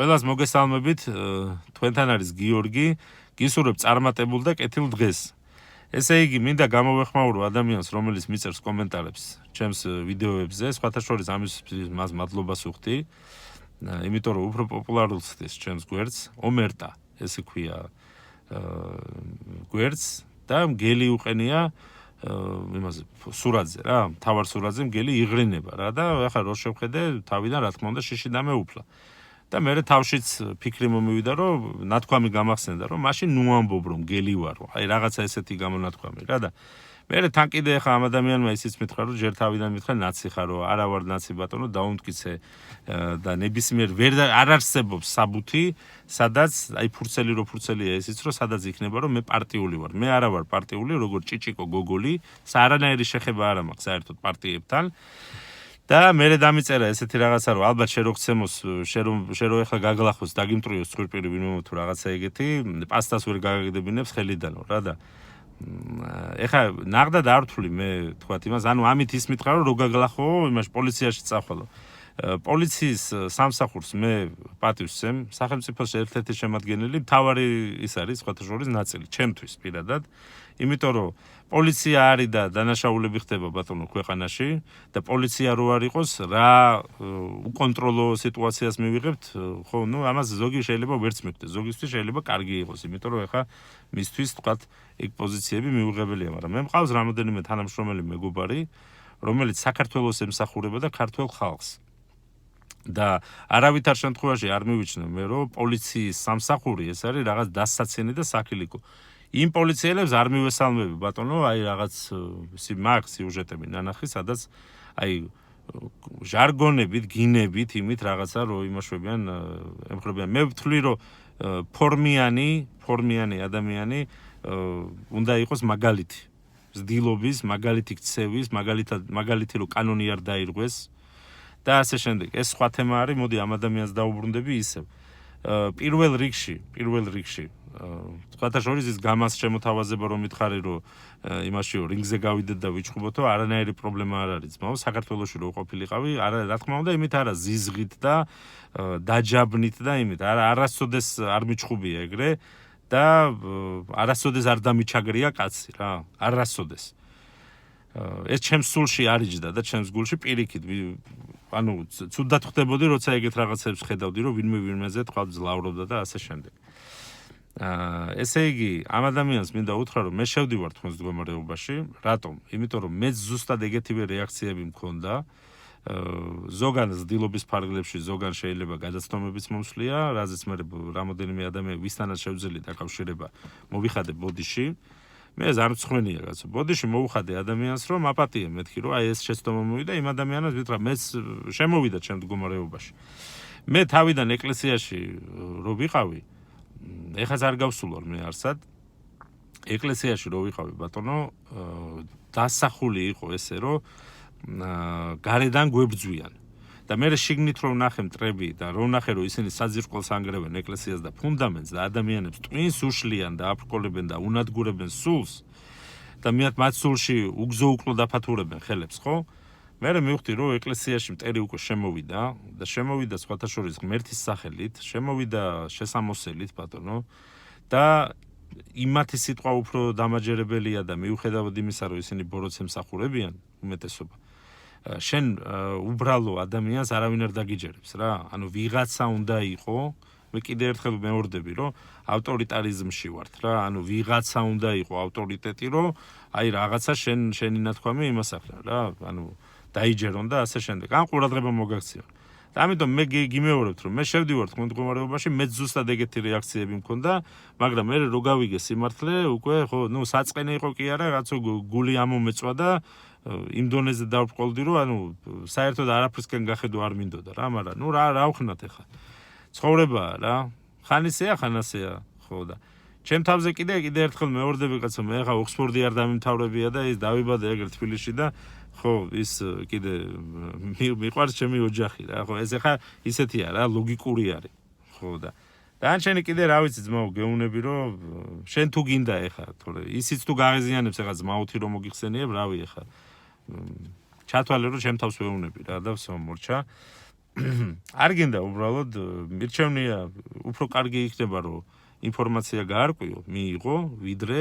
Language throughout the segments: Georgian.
ყველას მოგესალმებით, თქვენთან არის გიორგი, გისურვებ წარმატებულ და კეთილ დღეს. ესე იგი, მინდა გამოვეხმაურო ადამიანს, რომელიც მიწერს კომენტარებს ჩემს ვიდეოებზე, სხვათა შორის ამისთვის მას მადლობას ვუხდი, იმიტომ რომ უფრო პოპულარულს ხდის ჩემს გვერდს, ომერტა, ესე ქვია გვერდს და მგელი უყენია იმაზე სურათზე რა, მთავარ სურათზე მგელი იღრინება რა და ახლა რო შევხედე, თავიდან რა თქმა უნდა შიში დამეუფლა. და მე თავშიც ფიქრი მომივიდა, რომ ნათქვამი გამახსენდა, რომ მაშინ ნუ ამბობ, რომ გელი ვარო. აი რაღაცა ესეთი გამონათქვამი რა და მე თან კიდე ახლა ამ ადამიანმა ისიც მითხრა, რომ ჯერ თავიდან მითხრა ნაცი ხარო, არა ვარ ნაცი ბატონო, დაუმტკიცე და ნებისმიერ არ არსებობს საბუთი, სადაც აი ფურცელი რო ფურცელია ესიც, რომ სადაც იქნება, რომ მე პარტიული ვარ. მე არა ვარ პარტიული, როგორც ჭიჭიკო გოგოლი, არანაირი შეხება არ მაქვს საერთოდ პარტიებთან. და მე დამიწერა ესეთი რაღაცა რომ ალბათ შეროგცემოს შერო ეხლა გაგლახოს დაგიმტრიოს ცხვირპირი ვინმე თუ რაღაცა ეგეთი პასტას ვერ გაგაგდებინებს ხელიდანო რა და ეხლა ნაღდა დართული მე თქვათ იმას ანუ ამით ის მითხრა რომ რო გაგლახო იმაში პოლიციაში წახვალო პოლიციის სამსახურს მე პატივს ვცემ სახელმწიფოს ერთ-ერთი შემადგენელი მთავარი ის არის სხვათა შორის ნაწილი ჩემთვის პირადად იმიტომ რომ პოლიცია არის და დანაშაულები ხდება ბატონო ქვეყანაში და პოლიცია რო არ იყოს რა უკონტროლო სიტუაციას მივიღებთ ხო ნუ ამას ზოგი შეიძლება ვერც მივხვდეს ზოგისთვის შეიძლება კარგი იყოს იმიტომ რომ ეხა მისთვის თქვათ ეგ პოზიციები მიუღებელია მაგრამ მე მყავს რამოდენიმე თანამშრომელი მეგობარი რომელიც საქართველოს ემსახურება და ქართულ ხალხს და არავითარ შემთხვევაში არ მივიჩნევ მე რომ პოლიციის სამსახური ეს არის რაღაც დასაცინი და საქილიკო იმ პოლიციელებს არ მივესალმები ბატონო, აი რაღაც მაგ სიუჟეტები ნანახი, სადაც აი ჟარგონებით, გინებით, იმით რაღაცა რო იმაშვებიან, ემხრობიან. მე ვთვლი რომ ფორმიანი ადამიანი უნდა იყოს მაგალითი. ზდილობის, მაგალითი ქცევის, მაგალითი რო კანონი არ დაირღვეს და ასე შემდეგ. ეს სხვა თემა არის, მოდი ამ ადამიანს დაუბრუნდები ისევ. პირველ რიგში თქვათა შორის ის გამას შემოთავაზება რომ მითხარი რომ იმაშიო რინგზე გავიდეთ და ვიჩხუბოთო არანაირი პრობლემა არ არის ძმაო საქართველოში რო ყოფილიყავი არა რა თქმა უნდა იმით არა ზიზღით და დაჯაბნით და იმით არასოდეს არ მიჩხუბია ეგრე და არასოდეს არ დამიჩაგრია კაცი რა არასოდეს ეს ჩემს სულში არიჯდა და ჩემს გულში პირიქით ანუ ცუდად ხდებოდი როცა ეგეთ რაღაცებს ხედავდი რომ ვინმეზე თქვა ძლავრობდა და ასე შემდეგ ესე იგი ამ ადამიანს მინდა უთხრა რომ მე შევდივარ თქვენს მდგომარეობაში რატომ იმიტომ რომ მე ზუსტად ეგეთივე რეაქციები მქონდა ზოგან ზდილობის ფარგლებში ზოგან შეიძლება გადაცნობების მომსვლია რაზეც მე რამოდენიმე ადამიანი ვისთანაც შევძელი დაკავშირება მოვიხადე ბოდიში მე არ მწხვენია კაცო ბოდიში მოუხადე ადამიანს რომ აპატიე მეთქი რომ აი ეს შეცდომა მოვიდა იმ ადამიანს ვიტყვა მეც შემოვიდა ჩემ მდგომარეობაში მე თავიდან ეკლესიაში რო ვიყავი ეხაც არ გავსულვარ მე არსად ეკლესიაში რო ვიყავი ბატონო დასახული იყო ესე რომ გარედან გვებძვიან და მე შიგნით რო ვნახე მტრები და რო ვნახე რომ ისინი საძირკველს ანგრევენ ეკლესიას და ფუნდამენტს და ადამიანებს ტვინს უშლიან და აფრკოლებენ და უნადგურებენ სულს და მათ სულში უგზო-უკლო დაფათურებენ ხელებს ხო მე მივხვდი რომ ეკლესიაში მტერი უკვე შემოვიდა სხვათა შორის ღმერთის სახელით შემოვიდა შესამოსელით ბატონო და იმათი სიტყვა უფრო დამაჯერებელია და მიუხედავად იმისა რომ ისინი ბოროტს ემსახურებიან უმეტესობა შენ უბრალო ადამიანს არავინ არ დაგიჯერებს რა ანუ ვიღაცა უნდა იყო მე კიდე ერთხელ მეორდები რომ ავტორიტარიზმში ვართ რა ანუ ვიღაცა უნდა იყო ავტორიტეტი რომ აი რაღაცა შენი ნათქვამი იმას ახლა რა ანუ დაიჯერონ და ასე შემდეგ ან ყურადღება მოგაქციონ და ამიტომ მე გიმეორებთ რომ მე შევდივარ თქვენ მდგომარეობაში მე ზუსტად ეგეთი რეაქციები მქონდა მაგრამ მე რო გავიგე სიმართლე უკვე ხო ნუ საწყენი იყო კი არა რაცო გული ამომეწვა და იმ დონეზე დავბრყოლდი რომ ანუ საერთოდ არაფრისკენ გახედო არ მინდოდა რა მაგრამ ნუ რა ვხნათ ახლა ცხოვრებაა რა ხანისეა ხანასეა ხო და ჩემ თავზე კიდე ერთხელ მეორდები კაცო მე ახლა ოქსფორდი არ დამიმთავრებია და ის დავიბადე ეგრე თბილისში და ხო ის კიდე მიყვარს ჩემი ოჯახი რა ხო ეს ახლა ისეთია რა ლოგიკური არის ხო და დანარჩენი კიდე რა ვიცი ძმაო გეუნები რომ შენ თუ გინდა ახლა თორე ისიც თუ გაღიზიანებს ახლა ძმაოთი რომ მოგიხსენიებ რავი ახლა ჩათვალე რომ ჩემ თავს ვეუნები რა და ვსო მორჩა არ გინდა უბრალოდ მირჩევნია უფრო კარგი იქნება რომ ინფორმაცია გაარკვიო, მიიღო, ვიდრე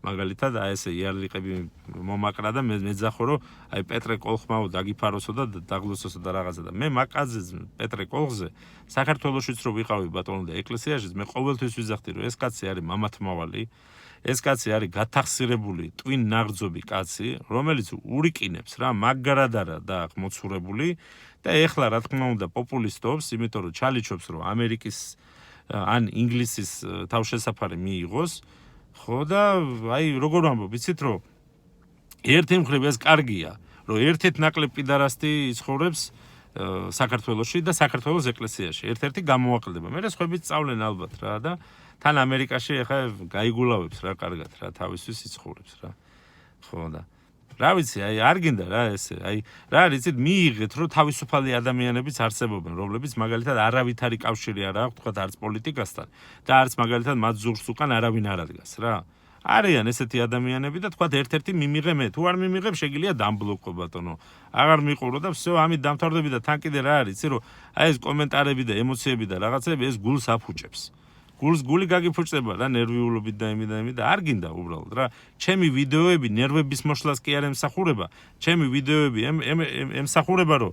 მაგალითად აი ესე იარლიყები მომაკრა და მეძახო რომ აი პეტრე კოლხმაო დაგიფაროსო და დაღლოსოსო და რაღაცა და მე მაკაძე პეტრე კოლხზე საქართველოშიც რო ვიყავი ბატონო და ეკლესიაშიც მე ყოველთვის ვიზახდი რომ ეს კაცი არის მამათმავალი, ეს კაცი არის გათახსირებული ტვინ ნაღრძობი კაცი, რომელიც ურიკინებს რა მაგრად არა და მოცურებული და ეხლა რა თქმა უნდა პოპულისტობს, იმიტომ რომ ჩალიჩობს რომ ამერიკის ან ინგლისის თავშესაფარი მიიღოს, ხო და აი როგორ ვამბობ, იცით რომ ერთი მხრივ ეს კარგია, რომ ერთ-ერთ ნაკლებ პიდარასტი იცხოვრებს საქართველოში და საქართველოს ეკლესიაში, ერთ-ერთი გამოაკლდება. მე სხვაებიც სწავლენ ალბათ რა და თან ამერიკაში ახლა გაიგულავებს რა კარგად რა თავისთვის იცხოვრებს რა. ხო და რა ვიცი, აი არ გინდა რა ესე, აი რა არის იცით მიიღეთ რომ თავისუფალი ადამიანებიც არსებობენ, რომლებიც მაგალითად არავითარი კავშირი არ აქვს, თქვა არც პოლიტიკასთან და არც მაგალითად მათ ზურგს უკან არავინ არ ადგას რა. არიან ესეთი ადამიანები და თქვა ერთ-ერთი მიმიღე მე, თუ არ მიმიღებ შეგიძლია დამბლოკო ბატონო. აღარ მიყურო და всё, ამით დამთავრდები და თან კიდე რა არის, იცი რომ აი ეს კომენტარები და ემოციები და რაღაცები ეს გულს აფუჭებს. გული გაგიფუჭდება რა ნერვიულობით და იმი და არ გინდა უბრალოდ რა. ჩემი ვიდეოები ნერვების მოშლას კი არ ემსახურება. ჩემი ვიდეოები ემსახურება რომ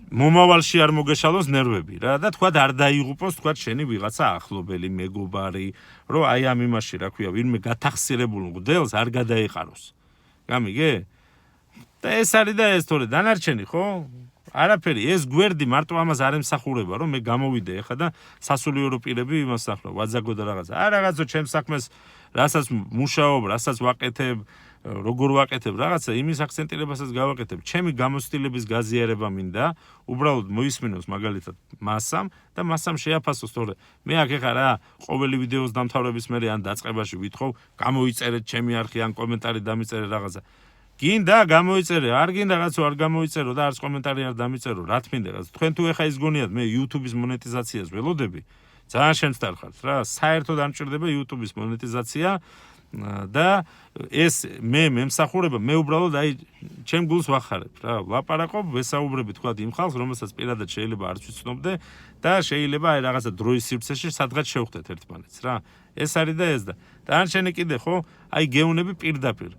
მომავალში არ მოგეშალოს ნერვები რა და თქვა არ დაიღუპოს თქვა შენი ვიღაცა ახლობელი მეგობარი რომ აი ამ იმაში რა ქვია ვინმე გათახსირებულ მგდელს არ გადაეყაროს. გამიგე? და ეს არის და ეს თორე დანარჩენი ხო? არაფერი ეს გვერდი მარტო ამას არ ემსახურება რომ მე გამოვიდე ეხა და სასულიერო პირები იმას ახლა ვაძაგო და რაღაცა. არ რაღაცო ჩემს საქმეს რასაც მუშაობ, რასაც ვაკეთებ, როგორ ვაკეთებ რაღაცა იმის აქცენტირებასაც გავაკეთებ. ჩემი გამოცდილების გაზიარება მინდა, უბრალოდ მოისმინოს მაგალითად მასამ და მასამ შეაფასოს, თორე მე აქ ეხა რა ყოველი ვიდეოს დამთავრების მერე ან დაწყებაში ვითხოვ, გამოიწერეთ ჩემი არხი ან კომენტარი დამიწერე რაღაცა. გინდა გამოიწერე, არ გინდა რაღაცო არ გამოიწერო და არც კომენტარი არ დამიწერო, რა თქმა უნდა, თქვენ თუ ეხა ის გონიათ მე YouTube-ის მონეტიზაციას ველოდები, ძალიან შემწდარხართ რა, საერთოდ არ მჭირდება YouTube-ის მონეტიზაცია და ეს მე მემსახურება, მე უბრალოდ აი ჩემ გულს ვახარებ რა, ლაპარაკობ, ვესაუბრები თქვა იმ ხალხს, რომელსაც პირადად შეიძლება არც ვიცნობდე და შეიძლება აი რაღაცა დროის სივრცეში სადღაც შევხვდეთ ერთმანეთს რა. ეს არის და ეს და დანარჩენი კიდე ხო, აი გეუნები პირდაპირ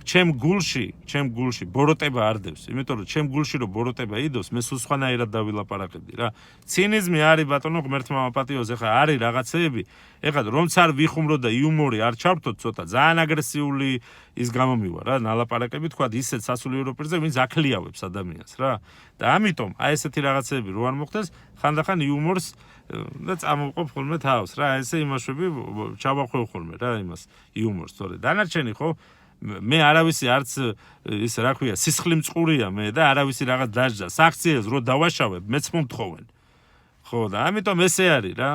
ჩემ გულში ბოროტება არ დევს, იმიტომ რომ ჩემ გულში რომ ბოროტება იდოს, მე სულ სხვანაირად დავილაპარაკებდი რა. ცინიზმი არის ბატონო ღმერთმა მაპატიოს, ეხლა არის რაღაცეები, ეხლა რომც არ ვიხუმრო და იუმორი არ ჩავთოთ ცოტა, ძალიან აგრესიული ის გამომივა რა, ნალაპარაკები თქვა ისეთ სასულიერო პირზე, ვინც აკლიავებს ადამიანს რა. და ამიტომ აი ესეთი რაღაცეები რო არ მოხდეს, ხანდახან იუმორს და წამოვყოფ ხოლმე თავს რა, ესე იმაშვები ჩავახვევ ხოლმე რა იმას იუმორს, თორე დანარჩენი ხო მე არავისი არც ის რა ქვია სისხლი მწყურია მე და არავისი რაღაც დაждდა საქციელს რო დავაშავებ მეც მომთხოვენ ხო და ამიტომ ესე არის რა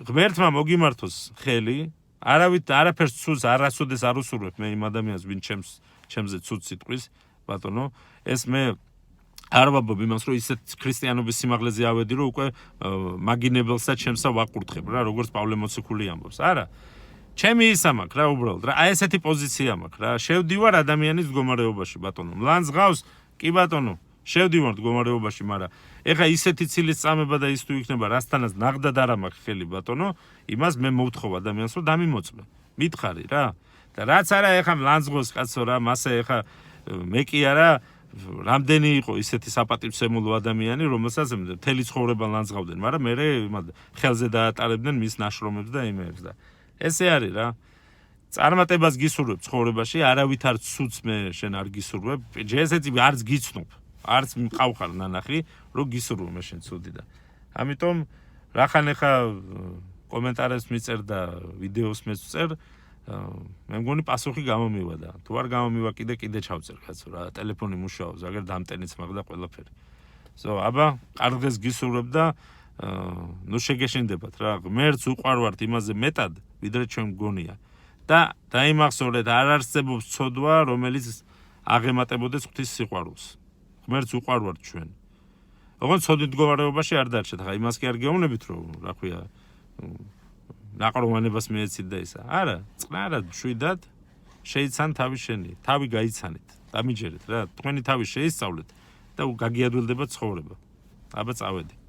ღმერთმა მოგიმართოს ხელი არაფერს ცუდს არასოდეს არ უსურვებ მე იმ ადამიანს ვინ ჩემზე ცუდ სიტყვის ბატონო ეს მე არ ვაბობ იმას რომ ისეთ ქრისტიანობის სიმაღლეზე ავედი რომ უკვე მაგინებელსა ჩემსა ვაყურთხებ რა როგორც პავლე მოციქული ამბობს არა ჩემი ის ამაკ რა უბრალოდ რა აი ესეთი პოზიცია მაქვს რა შევდივარ ადამიანის მდგომარეობაში ბატონო მლანს გავს კი ბატონო შევდივარ მდგომარეობაში მაგრამ ეხა ისეთი ცილის წამება და ის თუ იქნება რასთანაც ნაღდად არ მაქვს ხელი ბატონო იმას მე მოვთხოვ ადამიანს რომ დამიმოწმე მითხარი რა და რაც არა ეხა მლანს გავს კაცო რა მასე ეხა მე კი არა რამდენი იყო ისეთი საპატივცემულო ადამიანი რომელსაც მთელი ცხოვრება ლანძღავდნენ მაგრამ მე ხელზე დაატარებდნენ მის ნაშრომებს და იმეებს და ესე არის რა. წარმატებას გისურვებ ცხოვრებაში, არავით არ ცუდს მე შენ არ გისურვებ. ჯესეთი არც გიცნობ, არც მყავხარ ნანახი, რომ გისურვო მე შენ ცუდი და. ამიტომ რახან ეხა კომენტარებს მიწერ და ვიდეოს მეწერ, მე მგონი პასუხი გამომივა და თუ არ გამომივა კიდე ჩავწერ კაცო რა, ტელეფონი მუშაობს, აგერ დამტენიც მაგ და ყველაფერი. აბა, კარგ დღეს გისურვებ და ნუ შეგეშინდებათ რა ღმერთს უყვარვართ იმაზე მეტად ვიდრე ჩვენ მგონია და დაიმახსოვრეთ არ არსებობს ცოდვა რომელიც აღემატებოდეს ღვთის სიყვარულს ღმერთს უყვარვართ ჩვენ ოღონდ ცოდვით მდგომარეობაში არ დარჩეთ ხა იმას კი არ გეუბნებით რომ რა ქვია ნაყრომანებას მიეცით და ისა არა წყნარად შვიდად შეიცან თავი შენი თავი გაიცანით დამიჯერეთ რა თქვენი თავი შეისწავლეთ და გაგიადვილდება ცხოვრება. აბა წავედი.